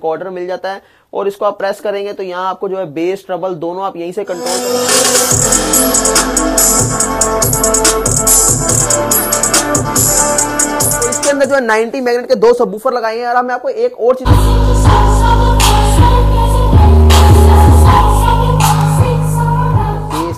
Encoder मिल जाता है और इसको आप प्रेस करेंगे तो यहाँ आपको जो है बेस ट्रबल दोनों आप यहीं से कंट्रोल तो इसके अंदर जो है 90 मैग्नेट के 2 सबवूफर लगाए हैं। और मैं आपको एक और चीज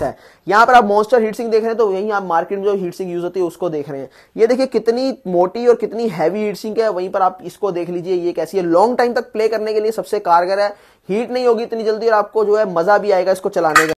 है, यहाँ पर आप मॉन्स्टर हीटसिंक देख रहे हैं तो यही आप मार्केट में जो हीटसिंक यूज होती है उसको देख रहे हैं। ये देखिए कितनी मोटी और कितनी हैवी हीटसिंक है, वहीं पर आप इसको देख लीजिए ये कैसी है। लॉन्ग टाइम तक प्ले करने के लिए सबसे कारगर है, हीट नहीं होगी इतनी जल्दी और आपको जो है मजा भी आएगा इसको चलाने का।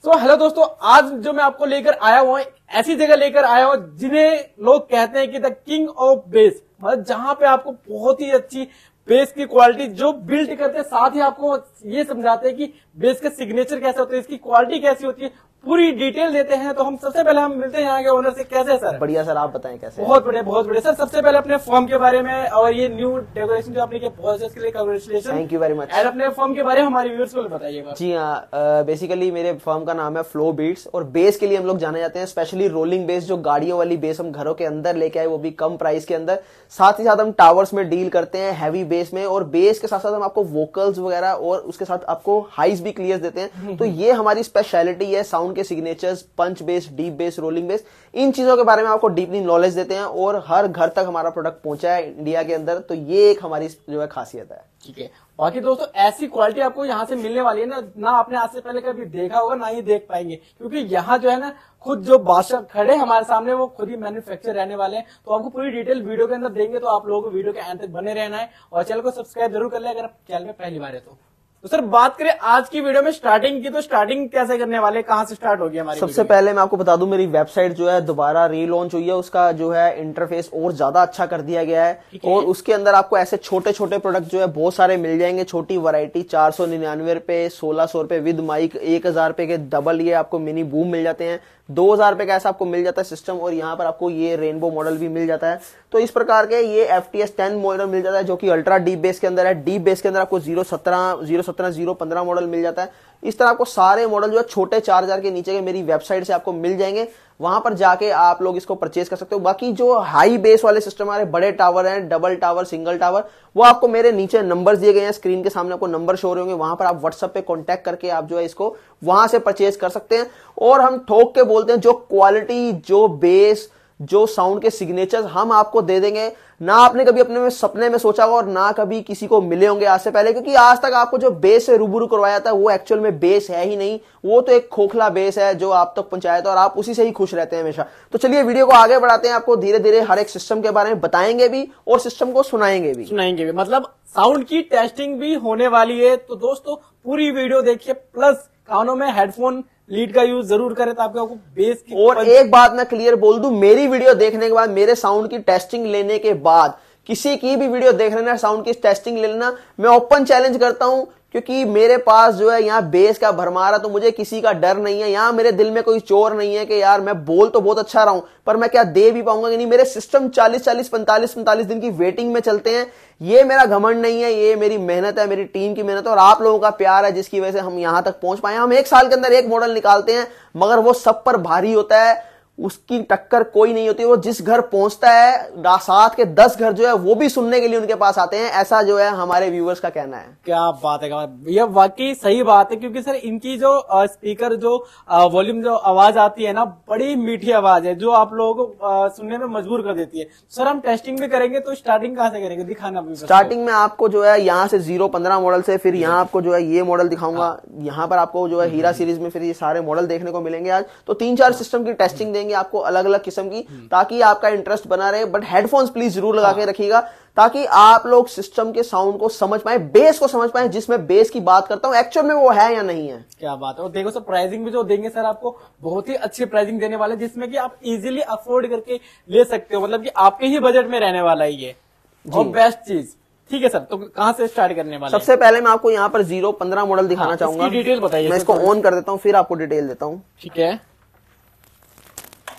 तो हेलो दोस्तों, आज जो मैं आपको लेकर आया हूँ ऐसी जगह लेकर आया हूँ जिन्हें लोग कहते हैं कि द किंग ऑफ बेस, मतलब जहां पे आपको बहुत ही अच्छी बेस की क्वालिटी जो बिल्ड करते हैं, साथ ही आपको ये समझाते हैं कि बेस का सिग्नेचर कैसे होता है, इसकी क्वालिटी कैसी होती है, पूरी डिटेल देते हैं। तो हम सबसे पहले हम मिलते हैं यहाँ के ओनर से। कैसे है सर? बढ़िया सर, आप बताएं कैसे? बहुत बढ़िया, बहुत बढ़िया सर। सबसे पहले अपने फर्म के बारे में और ये न्यू डेकोरेशन जो आपने किया, बहुत इसके लिए congratulation, thank you very much. और अपने फर्म के बारे में हमारे व्यूअर्स को बताइएगा। जी हाँ, बेसिकली मेरे फर्म का नाम है फ्लो बीट्स और बेस के लिए हम लोग जाने जाते हैं, स्पेशली रोलिंग बेस, जो गाड़ियों वाली बेस हम घरों के अंदर लेके आए, वो भी कम प्राइस के अंदर। साथ ही साथ हम टावर्स में डील करते हैं हैवी बेस में, और बेस के साथ साथ हम आपको वोकल्स वगैरह और उसके साथ आपको हाइस भी क्लियर देते हैं। तो ये हमारी स्पेशलिटी है, साउंड के signatures, punch bass, deep bass, rolling bass, इन चीजों के बारे में आपको डीपली नॉलेज देते हैं और हर घर तक हमारा प्रोडक्ट पहुंचा है इंडिया के अंदर। तो ये एक हमारी जो है खासियत है। ठीक है, बाकी दोस्तों ऐसी क्वालिटी आपको यहाँ से मिलने वाली है ना आपने आज से पहले कभी देखा होगा, ना ही देख पाएंगे, क्योंकि यहाँ जो है ना खुद जो बादशाह खड़े हमारे सामने वो खुद ही मैन्युफैक्चर रहने वाले हैं। तो आपको पूरी डिटेल वीडियो के अंदर देंगे, तो आप लोगों को वीडियो के अंत तक बने रहना है और चैनल को सब्सक्राइब जरूर कर ले अगर आप चैनल में पहली बार है तो सर बात करें आज की वीडियो में स्टार्टिंग की, तो स्टार्टिंग कैसे करने वाले, कहां से स्टार्ट होगी हमारी? सबसे पहले मैं आपको बता दूं, मेरी वेबसाइट जो है दोबारा रीलॉन्च हुई है, उसका जो है इंटरफेस और ज्यादा अच्छा कर दिया गया है और उसके अंदर आपको ऐसे छोटे छोटे प्रोडक्ट जो है बहुत सारे मिल जाएंगे। छोटी वैरायटी 499 रुपए, 1600 रुपए विद माइक, 1000 रुपए के डबल ये आपको मिनी बूम मिल जाते हैं, 2000 रुपए का ऐसा आपको मिल जाता है सिस्टम, और यहाँ पर आपको ये रेनबो मॉडल भी मिल जाता है। तो इस प्रकार के ये FTS 10 मॉडल मिल जाता है जो कि अल्ट्रा डीप बेस के अंदर है। डीप बेस के अंदर आपको 017, 015 मॉडल मिल जाता है। इस तरह आपको सारे मॉडल जो है छोटे 4000 के नीचे के मेरी वेबसाइट से आपको मिल जाएंगे, वहां पर जाके आप लोग इसको परचेज कर सकते हो। बाकी जो हाई बेस वाले सिस्टम हमारे बड़े टावर हैं, डबल टावर, सिंगल टावर, वो आपको मेरे नीचे नंबर्स दिए गए हैं, स्क्रीन के सामने आपको नंबर शो हो रहे होंगे, वहां पर आप व्हाट्सएप पे कांटेक्ट करके आप जो है इसको वहां से परचेज कर सकते हैं। और हम ठोक के बोलते हैं, जो क्वालिटी, जो बेस, जो साउंड के सिग्नेचर्स हम आपको दे देंगे, ना आपने कभी अपने में सपने में सोचा होगा और ना कभी किसी को मिले होंगे आज से पहले, क्योंकि आज तक आपको जो बेस से रूबरू करवाया था वो एक्चुअल में बेस है ही नहीं, वो तो एक खोखला बेस है जो आप तक पहुंचाया था और आप उसी से ही खुश रहते हैं हमेशा। तो चलिए वीडियो को आगे बढ़ाते हैं, आपको धीरे धीरे हर एक सिस्टम के बारे में बताएंगे भी और सिस्टम को सुनाएंगे भी। मतलब साउंड की टेस्टिंग भी होने वाली है। तो दोस्तों पूरी वीडियो देखिए, प्लस कानों में हेडफोन लीड का यूज जरूर करें ताकि आपको बेस की। और एक बात मैं क्लियर बोल दूं, मेरी वीडियो देखने के बाद, मेरे साउंड की टेस्टिंग लेने के बाद किसी की भी वीडियो देख लेना, साउंड की टेस्टिंग ले लेना, मैं ओपन चैलेंज करता हूं, क्योंकि मेरे पास जो है यहाँ बेस का भरमार, तो मुझे किसी का डर नहीं है। यहाँ मेरे दिल में कोई चोर नहीं है कि यार मैं बोल तो बहुत अच्छा रहा हूं पर मैं क्या दे भी पाऊंगा कि नहीं। मेरे सिस्टम 40-40, 45-45 दिन की वेटिंग में चलते हैं। ये मेरा घमंड नहीं है, ये मेरी मेहनत है, मेरी टीम की मेहनत है और आप लोगों का प्यार है जिसकी वजह से हम यहां तक पहुंच पाए। हम 1 साल के अंदर एक मॉडल निकालते हैं, मगर वो सब पर भारी होता है, उसकी टक्कर कोई नहीं होती। वो जिस घर पहुंचता है, साथ के 10 घर जो है वो भी सुनने के लिए उनके पास आते हैं, ऐसा जो है हमारे व्यूअर्स का कहना है। क्या बात है, यह वाकई सही बात है, क्योंकि सर इनकी जो स्पीकर जो वॉल्यूम जो आवाज आती है ना, बड़ी मीठी आवाज है जो आप लोगों को सुनने में मजबूर कर देती है। सर हम टेस्टिंग भी करेंगे, तो स्टार्टिंग कहाँ से करेंगे, दिखाना भी। स्टार्टिंग में आपको जो है यहाँ से 015 मॉडल से, फिर यहाँ आपको जो है ये मॉडल दिखाऊंगा, यहाँ पर आपको जो है हीरा सीरीज में फिर ये सारे मॉडल देखने को मिलेंगे आज। तो 3-4 सिस्टम की टेस्टिंग देंगे आपको अलग अलग किस्म की, ताकि आपका इंटरेस्ट बना रहे। बट हेडफोन्स प्लीज जरूर लगा के रखिएगा ताकि आप लोग सिस्टम के साउंड को समझ पाए, बेस को समझ पाए, जिसमें बेस की बात करता हूं एक्चुअल में वो है या नहीं है। क्या बात है। और देखो सर प्राइसिंग भी जो देंगे सर आपको बहुत ही अच्छी प्राइसिंग देने वाले, जिसमें कि आप इजीली अफोर्ड करके ले सकते हो, मतलब कि आपके ही बजट में रहने वाला है ये, और बेस्ट चीज। ठीक है सर, तो कहां से स्टार्ट करने वाले? सबसे पहले मैं आपको यहाँ पर 015 मॉडल दिखाना चाहूंगा। डिटेल बताइए। मैं इसको ऑन कर देता हूँ, फिर आपको डिटेल देता हूँ। ठीक है,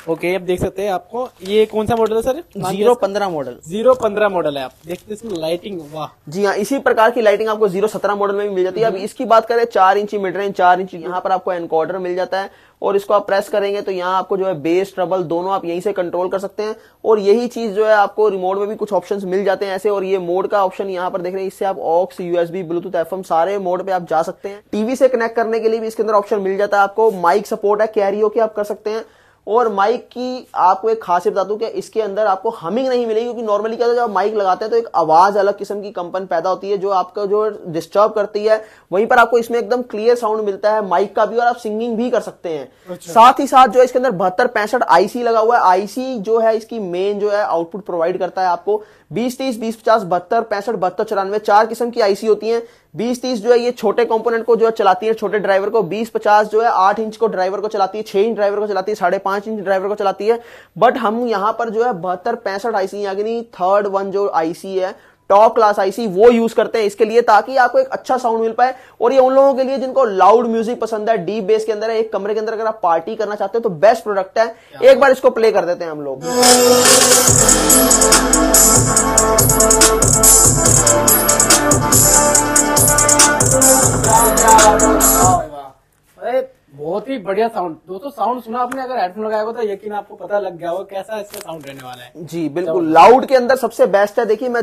ओके, अब देख सकते हैं आपको ये कौन सा मॉडल है सर? 015 मॉडल। 015 मॉडल है। आप देखते हैं इसमें लाइटिंग, वाह। जी हाँ, इसी प्रकार की लाइटिंग आपको 017 मॉडल में भी मिल जाती है। अब इसकी बात करें 4 इंची मिड रेंज, 4 इंची यहाँ पर आपको एनकोडर मिल जाता है और इसको आप प्रेस करेंगे तो यहाँ आपको जो है बेस ट्रबल दोनों आप यहीं से कंट्रोल कर सकते हैं। और यही चीज जो है आपको रिमोट में भी कुछ ऑप्शंस मिल जाते हैं ऐसे। और ये मोड का ऑप्शन यहाँ पर देख रहे हैं, इससे आप ऑक्स, यूएसबी, ब्लूटूथ, एफएम सारे मोड पे आप जा सकते हैं। टीवी से कनेक्ट करने के लिए भी इसके अंदर ऑप्शन मिल जाता है आपको। माइक सपोर्ट है, कैरियोके आप कर सकते हैं। और माइक की आपको एक खासियत बता दूं कि इसके अंदर आपको हमिंग नहीं मिलेगी, क्योंकि नॉर्मली क्या होता है जब माइक लगाते हैं तो एक आवाज अलग किस्म की कंपन पैदा होती है जो आपका जो डिस्टर्ब करती है। वहीं पर आपको इसमें एकदम क्लियर साउंड मिलता है माइक का भी, और आप सिंगिंग भी कर सकते हैं। अच्छा। साथ ही साथ जो है इसके अंदर 7265 आईसी लगा हुआ है। आईसी जो है इसकी मेन जो है आउटपुट प्रोवाइड करता है आपको 2030, 2050, 7265, 7294 4 किस्म की आईसी होती हैं। 2030 जो है ये छोटे कंपोनेंट को जो है चलाती है, छोटे ड्राइवर को। 2050 जो है 8 इंच को ड्राइवर को चलाती है, 6 इंच ड्राइवर को चलाती है, 5.5 इंच ड्राइवर को चलाती है। बट हम यहाँ पर जो है 7265 आईसी यानी थर्ड वन जो आईसी है, टॉप क्लास आईसी, वो यूज करते हैं इसके लिए, ताकि आपको एक अच्छा साउंड मिल पाए। और ये उन लोगों के लिए जिनको लाउड म्यूजिक पसंद है, डीप बेस के अंदर है, एक कमरे के अंदर अगर आप पार्टी करना चाहते हैं तो बेस्ट प्रोडक्ट है। एक बार इसको प्ले कर देते हैं हम लोग। बहुत ही बढ़िया साउंड। दोस्तों साउंड सुना आपने, अगर हेडफोन लगाया होगा तो यकीन आपको पता लग गया होगा कैसा इसका साउंड रहने वाला है। जी बिल्कुल, लाउड के अंदर सबसे बेस्ट है। देखिए मैं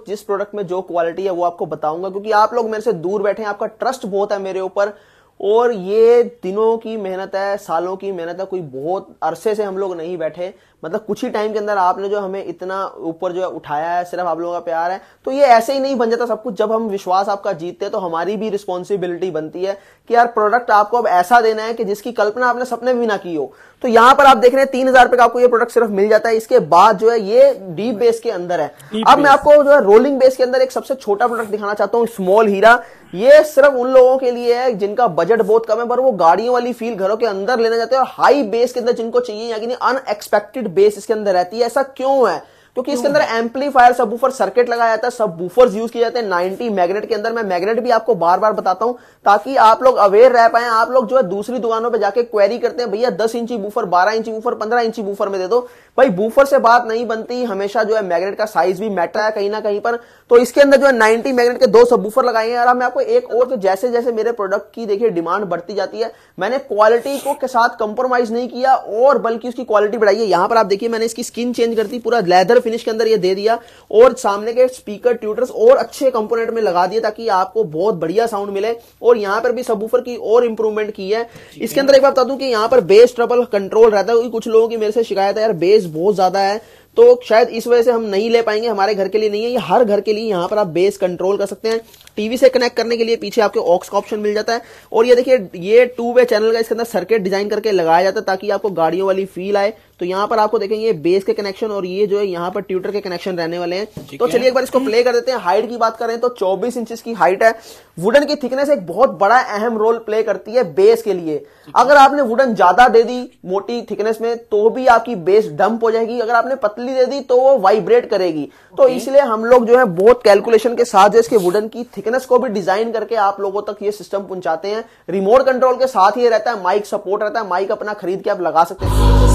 जिस प्रोडक्ट में जो क्वालिटी है वो आपको बताऊंगा, क्योंकि आप लोग मेरे से दूर बैठे हैं, आपका ट्रस्ट बहुत है मेरे ऊपर। और ये दिनों की मेहनत है, सालों की मेहनत है, कोई बहुत अरसे से हम लोग नहीं बैठे। मतलब कुछ ही टाइम के अंदर आपने जो हमें इतना ऊपर जो है उठाया है, सिर्फ आप लोगों का प्यार है। तो ये ऐसे ही नहीं बन जाता सब कुछ। जब हम विश्वास आपका जीतते हैं तो हमारी भी रिस्पॉन्सिबिलिटी बनती है कि यार प्रोडक्ट आपको अब ऐसा देना है कि जिसकी कल्पना आपने सपने में भी ना की हो। तो यहां पर आप देख रहे हैं 3000 रुपए का आपको ये प्रोडक्ट सिर्फ मिल जाता है। इसके बाद जो है ये डीप बेस के अंदर है। अब मैं आपको जो है रोलिंग बेस के अंदर एक सबसे छोटा प्रोडक्ट दिखाना चाहता हूं, स्मॉल हीरा। ये सिर्फ उन लोगों के लिए है जिनका बजट बहुत कम है, पर वो गाड़ियों वाली फील घरों के अंदर लेना चाहते हैं, और हाई बेस के अंदर जिनको चाहिए, यानी अनएक्सपेक्टेड बेस इसके अंदर रहती है। ऐसा क्यों है? क्योंकि इसके अंदर एम्पलीफायर, सबवूफर सर्किट लगाया जाता है, सबवूफर्स यूज किए जाते हैं 90 मैग्नेट के अंदर। मैं मैग्नेट भी आपको बार बार बताता हूं ताकि आप लोग अवेयर रह पाए। आप लोग जो है दूसरी दुकानों पे जाके क्वेरी करते हैं, भैया 10 इंची बूफर, 12 इंची बूफर, 15 इंची बूफर में दे दो। भाई बूफर से बात नहीं बनती, हमेशा जो है मैग्नेट का साइज भी मैटर है कहीं ना कहीं पर। तो इसके अंदर जो है 90 मैग्नेट के 2 सबवूफर लगाए हैं। और मैं आपको एक और, तो जैसे जैसे मेरे प्रोडक्ट की देखिए डिमांड बढ़ती जाती है, मैंने क्वालिटी को के साथ कंप्रोमाइज नहीं किया और बल्कि उसकी क्वालिटी बढ़ाई है। यहां पर आप देखिए मैंने इसकी स्किन चेंज कर दी, पूरा लेदर फिनिश के अंदर ये दे दिया, और सामने के स्पीकर ट्यूटर्स और अच्छे कंपोनेंट में लगा दिए ताकि आपको बहुत बढ़िया साउंड मिले। और यहां पर भी सबवूफर की और इंप्रूवमेंट की है। इसके अंदर एक बात बता दूं कि यहां पर बेस ट्रबल कंट्रोल रहता है, क्योंकि कुछ लोगों की मेरे से शिकायत है यार बेस बहुत ज्यादा है, तो शायद इस वजह से हम नहीं ले पाएंगे, हमारे घर के लिए नहीं है। ये हर घर के लिए यहां पर आप बेस कंट्रोल कर सकते हैं। टीवी से कनेक्ट करने के लिए पीछे आपके ऑक्स का ऑप्शन मिल जाता है। और ये देखिए ये 2 वे चैनल का इसके अंदर सर्किट डिजाइन करके लगाया जाता है ताकि आपको गाड़ियों वाली फील आए। तो यहां पर आपको देखेंगे बेस के कनेक्शन और ये जो है यहां पर ट्यूटर के कनेक्शन रहने वाले हैं। तो चलिए एक बार इसको प्ले कर देते हैं। हाइट की बात करें तो 24 इंच की हाइट है। वुडन की थिकनेस एक बहुत बड़ा अहम रोल प्ले करती है बेस के लिए। अगर आपने वुडन ज्यादा दे दी मोटी थिकनेस में तो भी आपकी बेस डंप हो जाएगी, अगर आपने पतली दे दी तो वो वाइब्रेट करेगी। तो इसलिए हम लोग जो है बहुत कैलकुलेशन के साथ जो इसके वुडन की थिकनेस को भी डिजाइन करके आप लोगों तक ये सिस्टम पहुंचाते हैं। रिमोट कंट्रोल के साथ ही रहता है, माइक सपोर्ट रहता है, माइक अपना खरीद के आप लगा सकते हैं।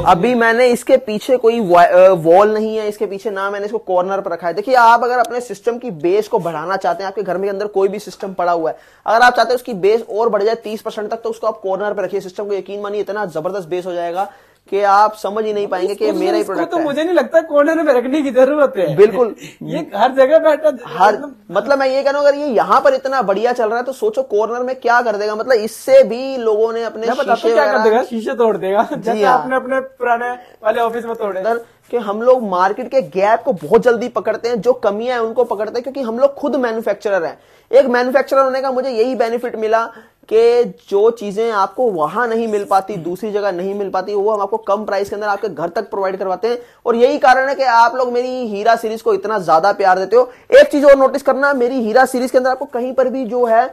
अभी मैंने इसके पीछे कोई वॉल नहीं है, इसके पीछे ना मैंने इसको कॉर्नर पर रखा है। देखिए आप अगर अपने सिस्टम की बेस को बढ़ाना चाहते हैं, आपके घर में अंदर कोई भी सिस्टम पड़ा हुआ है, अगर आप चाहते हैं उसकी बेस और बढ़ जाए 30% तक, तो उसको आप कॉर्नर पर रखिए सिस्टम को। यकीन मानिए इतना जबरदस्त बेस हो जाएगा कि आप समझ ही नहीं पाएंगे कि मेरा ही प्रोडक्ट तो है। मुझे नहीं लगता कॉर्नर में रखने की जरूरत है। बिल्कुल ये हर जगह बैठा, हर मतलब मैं ये कह रहा हूं अगर ये यहाँ पर इतना बढ़िया चल रहा है तो सोचो कॉर्नर में क्या कर देगा। मतलब इससे भी लोगों ने अपने शीशे क्या कर देगा, शीशे तोड़ देगा, जैसे आपने अपने पुराने वाले ऑफिस में तोड़े। कि हम लोग मार्केट के गैप को बहुत जल्दी पकड़ते हैं, जो कमियां हैं उनको पकड़ते हैं, क्योंकि हम लोग खुद मैन्युफैक्चरर हैं। एक मैन्युफैक्चरर होने का मुझे यही बेनिफिट मिला कि जो चीजें आपको वहां नहीं मिल पाती, दूसरी जगह नहीं मिल पाती, वो हम आपको कम प्राइस के अंदर आपके घर तक प्रोवाइड करवाते हैं। और यही कारण है कि आप लोग मेरी हीरा सीरीज को इतना ज्यादा प्यार देते हो। एक चीज और नोटिस करना, मेरी हीरा सीरीज के अंदर आपको कहीं पर भी जो है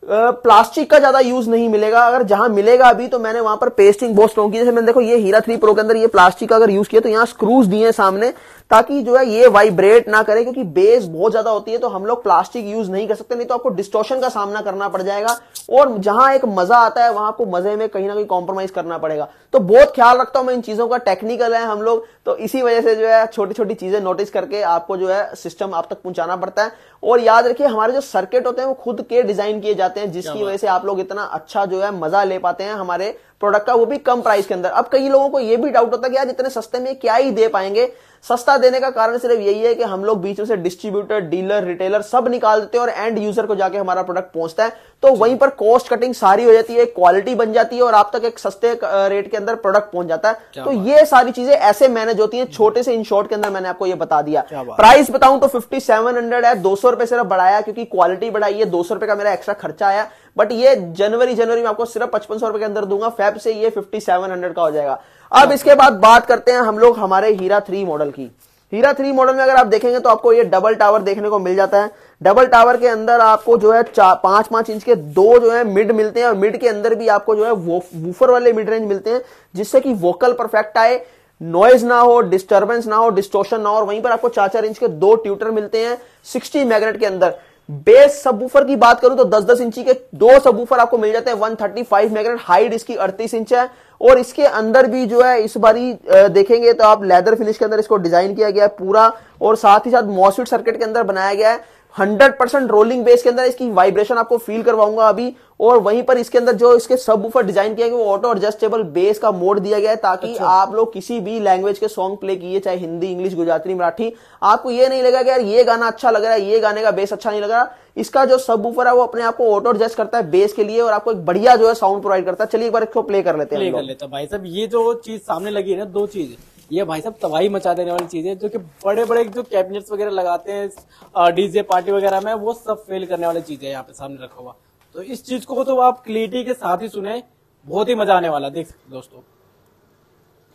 प्लास्टिक का ज्यादा यूज नहीं मिलेगा। अगर जहां मिलेगा अभी तो मैंने वहां पर पेस्टिंग बहुत स्ट्रॉन्ग की। जैसे मैंने देखो ये हीरा 3 प्रो के अंदर ये प्लास्टिक का अगर यूज किया तो यहाँ स्क्रूज दिए सामने ताकि जो है ये वाइब्रेट ना करे, क्योंकि बेस बहुत ज्यादा होती है तो हम लोग प्लास्टिक यूज नहीं कर सकते, नहीं तो आपको डिस्टॉर्शन का सामना करना पड़ जाएगा और जहां एक मजा आता है वहां आपको मजे में कहीं ना कहीं कॉम्प्रोमाइज करना पड़ेगा। तो बहुत ख्याल रखता हूं मैं इन चीजों का, टेक्निकल है हम लोग, तो इसी वजह से जो है छोटी छोटी चीजें नोटिस करके आपको जो है सिस्टम आप तक पहुंचाना पड़ता है। और याद रखिए हमारे जो सर्किट होते हैं वो खुद के डिजाइन किए जाते हैं, जिसकी वजह से आप लोग इतना अच्छा जो है मजा ले पाते हैं हमारे प्रोडक्ट का, वो भी कम प्राइस के अंदर। अब कई लोगों को ये भी डाउट होता है कि यार इतने सस्ते में क्या ही दे पाएंगे। सस्ता देने का कारण सिर्फ यही है कि हम लोग बीच में से डिस्ट्रीब्यूटर, डीलर, रिटेलर सब निकाल देते हैं और एंड यूजर को जाके हमारा प्रोडक्ट पहुंचता है, तो वहीं पर कॉस्ट कटिंग सारी हो जाती है, क्वालिटी बन जाती है और आप तक एक सस्ते रेट के अंदर प्रोडक्ट पहुंच जाता है। तो ये सारी चीजें ऐसे मैनेज होती हैं, छोटे से इन शॉर्ट के अंदर मैंने आपको ये बता दिया। प्राइस बताऊं तो 5700 है, 200 रुपए सिर्फ बढ़ाया क्योंकि क्वालिटी बढ़ाई है, 200 रुपए का मेरा एक्स्ट्रा खर्चा आया, बट ये जनवरी में आपको सिर्फ 5500 रुपए के अंदर दूंगा, फेब से ये 5700 का हो जाएगा। अब इसके बाद बात करते हैं हम लोग हमारे हीरा 3 मॉडल की। हीरा 3 मॉडल में अगर आप देखेंगे तो आपको ये डबल टावर देखने को मिल जाता है। डबल टावर के अंदर आपको जो है 5-5 इंच के दो जो है मिड मिलते हैं और मिड के अंदर भी आपको जो है वूफर वाले मिड रेंज मिलते हैं, जिससे कि वोकल परफेक्ट आए, नॉइज ना हो, डिस्टर्बेंस ना हो, डिस्टोर्शन ना हो। और वहीं पर आपको 4-4 इंच के दो ट्यूटर मिलते हैं 60 मैग्नेट के अंदर। बेस सबवूफर की बात करूं तो 10-10 इंची के दो सबवूफर आपको मिल जाते हैं 135 मैग्नेट, हाइट इसकी 38 इंच है। और इसके अंदर भी जो है इस बारी देखेंगे तो आप लेदर फिनिश के अंदर इसको डिजाइन किया गया है पूरा, और साथ ही साथ मॉसफेट सर्किट के अंदर बनाया गया है। 100% रोलिंग बेस के अंदर इसकी वाइब्रेशन आपको फील करवाऊंगा अभी। और वहीं पर इसके अंदर जो इसके सबवूफर डिजाइन किया गया वो ऑटो एडजस्टेबल बेस का मोड दिया गया है, ताकि आप लोग किसी भी लैंग्वेज के सॉन्ग प्ले किए, चाहे हिंदी, इंग्लिश, गुजराती, मराठी, आपको ये नहीं लगेगा कि यार ये गाना अच्छा लग रहा है, ये गाने का बेस अच्छा नहीं लग रहा। इसका जो सबवूफर है वो अपने आप को ऑटो एडजस्ट करता है बेस के लिए और आपको एक बढ़िया जो है साउंड प्रोवाइड करता है। चलिए एक बार इसको प्ले कर लेते हैं। भाई साहब ये जो चीज सामने लगी है ना, दो चीज, ये भाई साहब तबाही मचा देने वाली चीज है, जो कि बड़े बड़े जो कैबिनेट्स वगैरह लगाते हैं डीजे पार्टी वगैरह में, वो सब फेल करने वाली चीज है यहाँ पे सामने रखा हुआ। तो इस चीज को तो आप क्लियरिटी के साथ ही सुने, बहुत ही मजा आने वाला, देख सकते दोस्तों।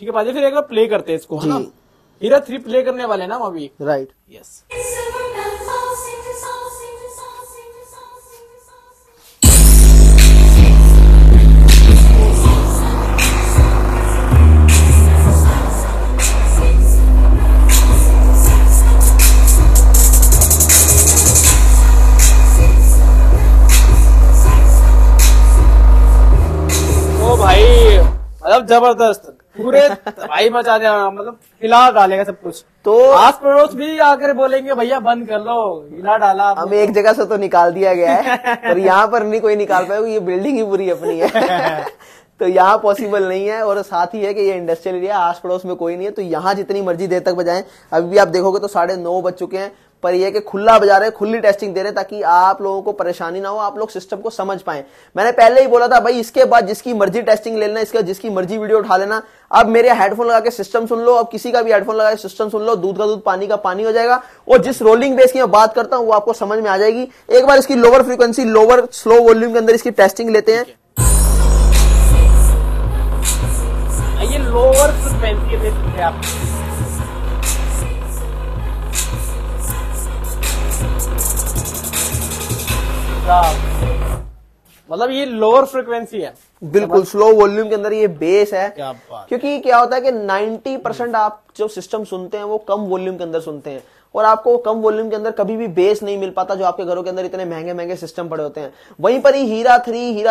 ठीक है भाई, फिर एक बार प्ले करते हैं इसको, है ना। हीरा 3 प्ले करने वाले ना अभी, राइट? यस। मतलब जबरदस्त, पूरे तबाही मचा देगा, मतलब हिला डालेगा सब कुछ। तो आस पड़ोस भी आकर बोलेंगे भैया बंद कर लो, हिला डाला। हम एक जगह से तो निकाल दिया गया है पर यहाँ पर नहीं कोई निकाल पाएगा, ये बिल्डिंग ही पूरी अपनी है तो यहाँ पॉसिबल नहीं है। और साथ ही है कि ये इंडस्ट्रियल एरिया, आस पड़ोस में कोई नहीं है, तो यहाँ जितनी मर्जी देर तक बजाएं। अभी भी आप देखोगे तो 9:30 बज चुके हैं, पर यह कि खुला बजा रहे हैं, खुली टेस्टिंग दे रहे हैं, ताकि आप लोगों को परेशानी ना हो, आप लोग सिस्टम को समझ पाएं। मैंने पहले ही बोला था भाई इसके बाद जिसकी मर्जी टेस्टिंग ले लेना, इसका जिसकी मर्जी वीडियो उठा लेना। अब मेरे हेडफोन लगा के सिस्टम सुन लो, अब किसी का भी हेडफोन लगा के सिस्टम सुन लो, दूध का दूध पानी का पानी हो जाएगा। और जिस रोलिंग बेस की मैं बात करता हूं वो आपको समझ में आ जाएगी। एक बार इसकी lower frequency, lower slow volume के अंदर इसकी टेस्टिंग लेते हैं। ये लोअर फ्रीक्वेंसी पे आप मतलब ये लोअर फ्रीक्वेंसी है, बिल्कुल स्लो वॉल्यूम के अंदर ये बेस है। क्योंकि क्या होता है कि 90% आप जो सिस्टम सुनते हैं वो कम वॉल्यूम के अंदर सुनते हैं, और आपको कम वॉल्यूम के अंदर कभी भी बेस नहीं मिल पाता, जो आपके घरों के अंदर इतने महंगे महंगे सिस्टम पड़े होते हैं। वहीं पर ही हीरा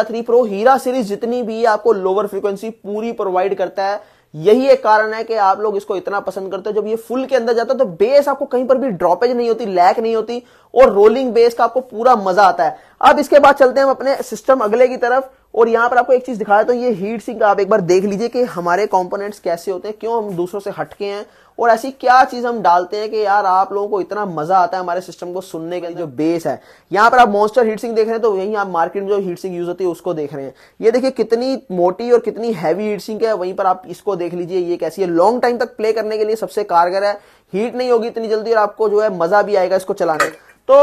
3 प्रो, हीरा सीरीज जितनी भी आपको लोअर फ्रीक्वेंसी पूरी प्रोवाइड करता है। यही एक कारण है कि आप लोग इसको इतना पसंद करते हो। जब ये फुल के अंदर जाता है तो बेस आपको कहीं पर भी ड्रॉपेज नहीं होती, लैक नहीं होती, और रोलिंग बेस का आपको पूरा मजा आता है। अब इसके बाद चलते हैं हम अपने सिस्टम अगले की तरफ, और यहां पर आपको एक चीज दिखाया, तो ये हीट सिंक आप एक बार देख लीजिए कि हमारे कंपोनेंट्स कैसे होते हैं, क्यों हम दूसरों से हटके हैं, और ऐसी क्या चीज हम डालते हैं कि यार आप लोगों को इतना मजा आता है हमारे सिस्टम को सुनने के लिए। जो बेस है, यहां पर आप मॉन्स्टर हीट सिंक देख रहे हैं, तो यही आप मार्केट में जो हीट सिंक यूज होती है उसको देख रहे हैं। ये देखिए कितनी मोटी और कितनी हैवी हीट सिंक है। वहीं पर आप इसको देख लीजिए, ये कैसी है, लॉन्ग टाइम तक प्ले करने के लिए सबसे कारगर है, हीट नहीं होगी इतनी जल्दी, और आपको जो है मजा भी आएगा इसको चलाने। तो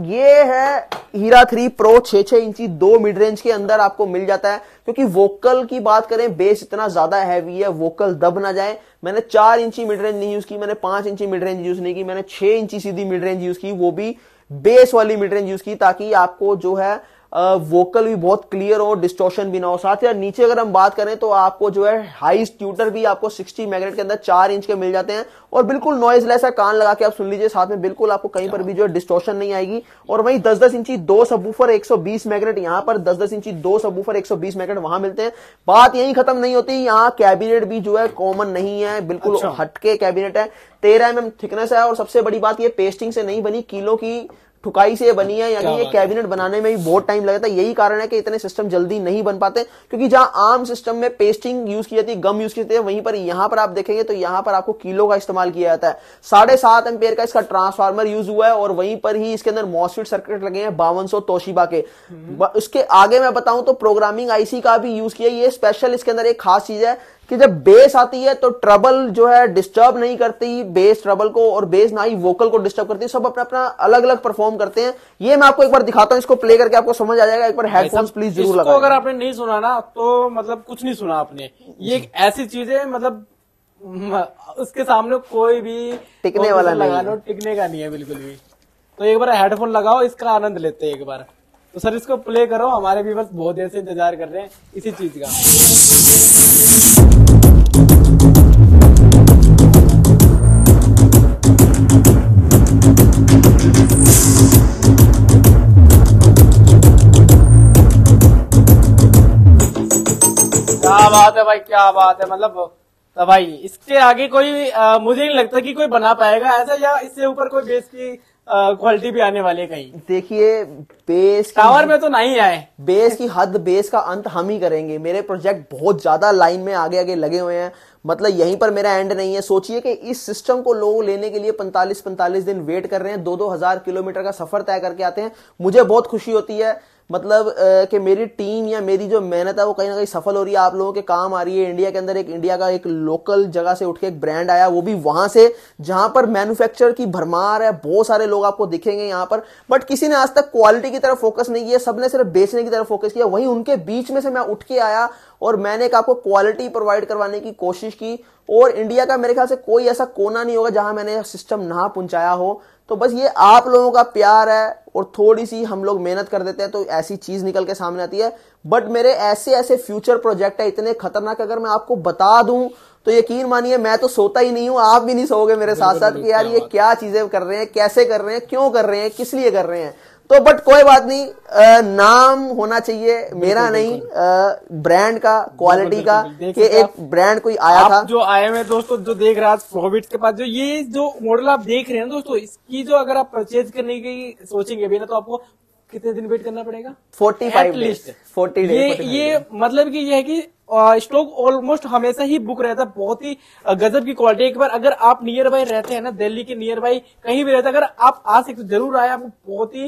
ये है हीरा 3 प्रो, 6-6 इंची दो मिड रेंज के अंदर आपको मिल जाता है। क्योंकि वोकल की बात करें, बेस इतना ज्यादा हैवी है, वोकल दब ना जाए, मैंने 4 इंची मिड रेंज नहीं यूज की, मैंने 5 इंची मिड रेंज यूज नहीं की, मैंने 6 इंची सीधी मिड रेंज यूज की, वो भी बेस वाली मिड रेंज यूज की, ताकि आपको जो है वोकल भी बहुत क्लियर हो, डिस्टॉर्शन भी ना हो। साथ ही नीचे अगर हम बात करें तो आपको जो है हाई ट्यूटर भी आपको 60 मैग्नेट के अंदर 4 इंच के मिल जाते हैं और बिल्कुल नॉइजलेस है, कान लगा के आप सुन लीजिए साथ में, बिल्कुल आपको कहीं पर भी जो है डिस्टॉर्शन नहीं आएगी। और वहीं 10-10 इंची 2 सबवूफर 120 मैग्नेट, यहाँ पर 10-10 इंची 2 सबवूफर 120 मैग्नेट वहां मिलते हैं। बात यही खत्म नहीं होती, यहाँ कैबिनेट भी जो है कॉमन नहीं है, बिल्कुल हटके कैबिनेट है, 13 mm थिकनेस है। और सबसे बड़ी बात ये पेस्टिंग से नहीं बनी, कीलो की ठुकाई से बनी है, यानी ये कैबिनेट बनाने में भी बहुत टाइम लगता है। यही कारण है कि इतने सिस्टम जल्दी नहीं बन पाते, क्योंकि जहां आम सिस्टम में पेस्टिंग यूज की जाती है, गम यूज की जाती है, वहीं पर यहां पर आप देखेंगे तो यहां पर आपको किलो का इस्तेमाल किया जाता है। 7.5 एम्पेयर का इसका ट्रांसफार्मर यूज हुआ है और वहीं पर ही इसके अंदर मॉसफेट सर्किट लगे हैं 5200 तोशिबा के। उसके आगे मैं बताऊं तो प्रोग्रामिंग आईसी का भी यूज किया। ये स्पेशल इसके अंदर एक खास चीज है कि जब बेस आती है तो ट्रबल जो है डिस्टर्ब नहीं करती बेस ट्रबल को, और बेस ना ही वोकल को डिस्टर्ब करती है। सब अपना अपना अलग अलग परफॉर्म करते हैं। ये मैं आपको एक बार दिखाता हूं, इसको प्ले करके आपको समझ आ जाएगा। एक बार हेडफोन्स प्लीज जरूर लगाएं। अगर आपने नहीं सुना ना तो मतलब कुछ नहीं सुना आपने। ये एक ऐसी चीज है, मतलब उसके सामने कोई भी टिकने वाला नहीं, टिकने का नहीं है बिल्कुल भी। तो एक बार हेडफोन लगाओ, इसका आनंद लेते हैं एक बार। तो सर इसको प्ले करो, हमारे व्यूअर्स बहुत देर से इंतजार कर रहे हैं इसी चीज का। क्या बात है भाई, क्या बात है। मतलब तो भाई इसके आगे कोई मुझे नहीं लगता कि कोई बना पाएगा ऐसा, या इससे ऊपर कोई बेस की क्वालिटी भी आने वाली है कहीं। देखिए बेस टावर में तो नहीं आए, बेस की हद, बेस का अंत हम ही करेंगे। मेरे प्रोजेक्ट बहुत ज्यादा लाइन में आगे आगे लगे हुए हैं, मतलब यहीं पर मेरा एंड नहीं है। सोचिए कि इस सिस्टम को लोग लेने के लिए 45 दिन वेट कर रहे हैं, 2-2 हजार किलोमीटर का सफर तय करके आते हैं। मुझे बहुत खुशी होती है, मतलब कि मेरी टीम या मेरी जो मेहनत है वो कहीं ना कहीं सफल हो रही है, आप लोगों के काम आ रही है। इंडिया के अंदर इंडिया का एक लोकल जगह से उठ के एक ब्रांड आया, वो भी वहां से जहां पर मैन्युफैक्चर की भरमार है, बहुत सारे लोग आपको दिखेंगे यहाँ पर, बट किसी ने आज तक क्वालिटी की तरफ फोकस नहीं किया, सबने सिर्फ बेचने की तरफ फोकस किया। वहीं उनके बीच में से मैं उठ के आया और मैंने आपको क्वालिटी प्रोवाइड करवाने की कोशिश की। और इंडिया का मेरे ख्याल से कोई ऐसा कोना नहीं होगा जहां मैंने सिस्टम ना पहुंचाया हो। तो बस ये आप लोगों का प्यार है और थोड़ी सी हम लोग मेहनत कर देते हैं तो ऐसी चीज निकल के सामने आती है। बट मेरे ऐसे ऐसे फ्यूचर प्रोजेक्ट है इतने खतरनाक, अगर मैं आपको बता दूं तो यकीन मानिए मैं तो सोता ही नहीं हूं, आप भी नहीं सोओगे मेरे साथ साथ कि यार ये क्या चीजें कर रहे हैं, कैसे कर रहे हैं, क्यों कर रहे हैं, किस लिए कर रहे हैं। तो बट कोई बात नहीं, नाम होना चाहिए मेरा नहीं, ब्रांड का, क्वालिटी का, कि एक ब्रांड कोई आया था। जो आए हुए दोस्तों, जो देख रहे हैं प्रोविट्स के पास जो ये जो मॉडल आप देख रहे हैं दोस्तों, इसकी जो अगर आप परचेज करने की सोचेंगे भी ना तो आपको कितने दिन वेट करना पड़ेगा? 45 डेज, 40 डेज। ये मतलब कि ये है कि स्टॉक ऑलमोस्ट हमेशा ही बुक रहता है। बहुत ही गजब की क्वालिटी। एक बार अगर आप नियर बाय रहते हैं ना, दिल्ली के नियर बाय कहीं भी रहते हैं, अगर आप आ सकते जरूर आए, आपको बहुत ही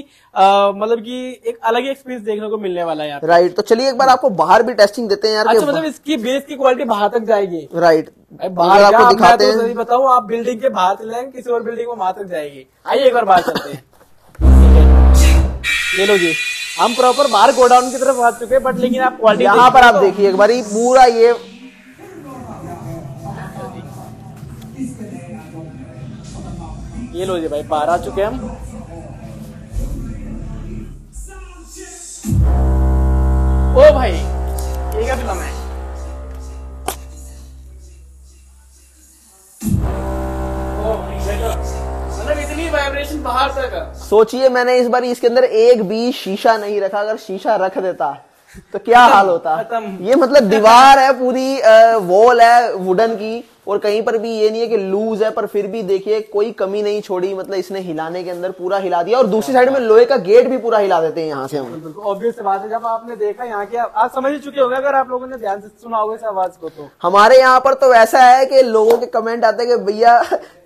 मतलब कि एक अलग ही एक्सपीरियंस देखने को मिलने वाला है यार। राइट, तो चलिए एक बार आपको बाहर भी टेस्टिंग देते हैं यार। अच्छा, मतलब इसकी बेस की क्वालिटी बाहर तक जाएगी? राइट, बाहर आपको दिखाते हैं। बताओ, आप बिल्डिंग के बाहर चले जाएंगे, किसी और बिल्डिंग में वहां तक जाएगी। आइए एक बार बाहर चलते हैं। ये लो जी, हम प्रॉपर बाहर गोडाउन की तरफ आ चुके हैं, बट लेकिन आप क्वालिटी यहाँ पर आप देखिए एक बार पूरा ये लो जी भाई, बाहर आ चुके हैं हम। ओ भाई, ये क्या फिल्म है? मतलब इतनी वाइब्रेशन बाहर तक। सोचिए मैंने इस बार इसके अंदर एक भी शीशा नहीं रखा, अगर शीशा रख देता तो क्या हाल होता। ये मतलब दीवार है पूरी, वॉल है वुडन की, और कहीं पर भी ये नहीं है कि लूज है, पर फिर भी देखिए कोई कमी नहीं छोड़ी। मतलब इसने हिलाने के अंदर पूरा हिला दिया, और दूसरी साइड में लोहे का गेट भी पूरा हिला देते हैं यहाँ से हम। ऑब्वियस बात है, जब आपने देखा यहाँ के, आप समझ ही चुके होंगे अगर आप लोगों ने ध्यान से सुना होगा इस आवाज को। तो हमारे यहाँ पर तो ऐसा है कि लोगों के कमेंट आते हैं कि भैया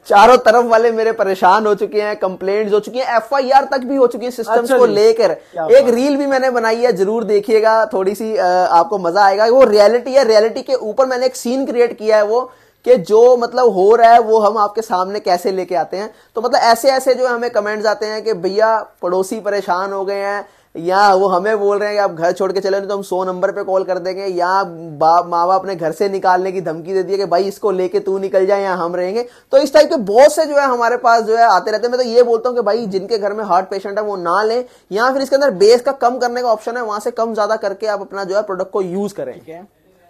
चारों तरफ वाले मेरे परेशान हो चुके हैं, कंप्लेंट्स हो चुकी हैं, FIR तक भी हो चुकी है सिस्टम्स को लेकर। एक रील भी मैंने बनाई है, जरूर देखिएगा, थोड़ी सी आपको मजा आएगा। वो रियलिटी है, रियलिटी के ऊपर मैंने एक सीन क्रिएट किया है, वो कि जो मतलब हो रहा है वो हम आपके सामने कैसे लेके आते हैं। तो मतलब ऐसे ऐसे जो हमें कमेंट्स आते हैं कि भैया पड़ोसी परेशान हो गए हैं, यहाँ वो हमें बोल रहे हैं कि आप घर छोड़ के चले, नहीं तो हम 100 नंबर पे कॉल कर देंगे। यहाँ माँ बाप ने घर से निकालने की धमकी दे दी है कि भाई इसको लेके तू निकल जाए, यहाँ हम रहेंगे। तो इस टाइप के बहुत से जो है हमारे पास जो है आते रहते हैं। मैं तो ये बोलता हूँ कि भाई जिनके घर में हार्ट पेशेंट है वो ना लें, या फिर इसके अंदर बेस का कम करने का ऑप्शन है, वहां से कम ज्यादा करके आप अपना जो है प्रोडक्ट को यूज करें। ठीक है,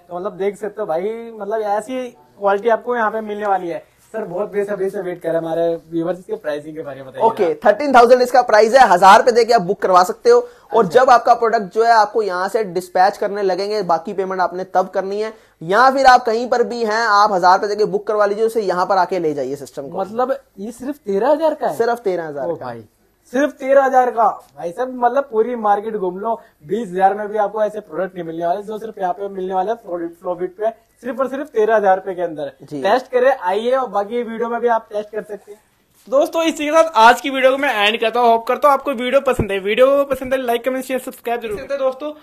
तो मतलब देख सकते हो भाई, मतलब ऐसी क्वालिटी आपको यहाँ पे मिलने वाली है। सर बहुत बेसब्री से वेट कर रहे हैं हमारे व्यूअर्स, इसके प्राइसिंग के बारे में बताइए। ओके, 13,000 इसका प्राइस है। 1000 रुपए देके आप बुक करवा सकते हो। और जब आपका प्रोडक्ट जो है आपको यहाँ से डिस्पैच करने लगेंगे, बाकी पेमेंट आपने तब करनी है। या फिर आप कहीं पर भी हैं, आप 1000 रुपए देके बुक करवा लीजिए, उसे यहाँ पर आके ले जाइए सिस्टम को। मतलब ये सिर्फ 13,000 का है? सिर्फ 13,000 का भाई, सिर्फ 13,000 का भाई साहब। मतलब पूरी मार्केट घूम लो, 20,000 में भी आपको ऐसे प्रोडक्ट नहीं मिलने वाले जो सिर्फ यहाँ पे मिलने वाले फ्लोबिट पे, सिर्फ और सिर्फ 13,000 रुपए के अंदर। टेस्ट करें, आइए, और बाकी वीडियो में भी आप टेस्ट कर सकते हैं। दोस्तों इसी के साथ आज की वीडियो को मैं एंड करता हूँ। होप करता हूँ आपको वीडियो पसंद है। वीडियो पसंद है लाइक कमेंट शेयर सब्सक्राइब जरूर करें। दोस्तों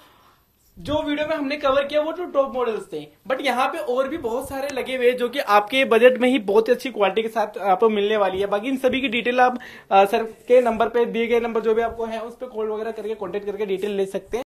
जो वीडियो में हमने कवर किया वो तो टॉप मॉडल्स थे, बट यहाँ पे और भी बहुत सारे लगे हुए जो कि आपके बजट में ही बहुत ही अच्छी क्वालिटी के साथ आपको मिलने वाली है। बाकी इन सभी की डिटेल आप सर के नंबर पे दिए गए नंबर जो भी आपको है उस पर कॉल वगैरह करके कॉन्टेक्ट करके डिटेल ले सकते हैं।